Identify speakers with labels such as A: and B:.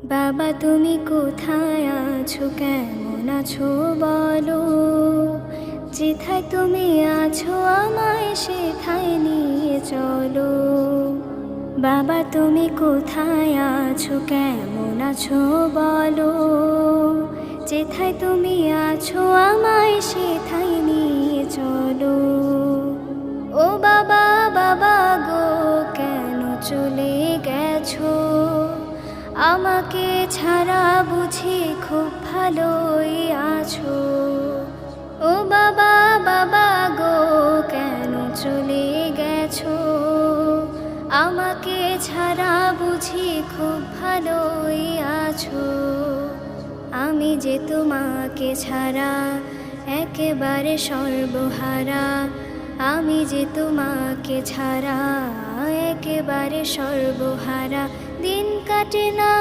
A: বাবা তুমি কোথায় আছো, কেমন আছো বলো। যেথায় তুমি আছো আমায় সেথায় নিয়ে চলো। বাবা তুমি কোথায় আছো, কেমন আছো বলো। যেথায় তুমি আছো আমায় সেথায় নিয়ে চলো। ও বাবা বাবা গো, কেন চলে গেছো। আমাকে ছাড়া বুঝি খুব ভালোই আছো। ও বাবা বাবা গো, কেন চলে গেছো। আমাকে ছাড়া বুঝি খুব ভালোই আছো। আমি যে তোমাকে ছাড়া একেবারে সর্বহারা। আমি যে তোমাকে ছাড়া একেবারে সর্বহারা। দিন কাটে না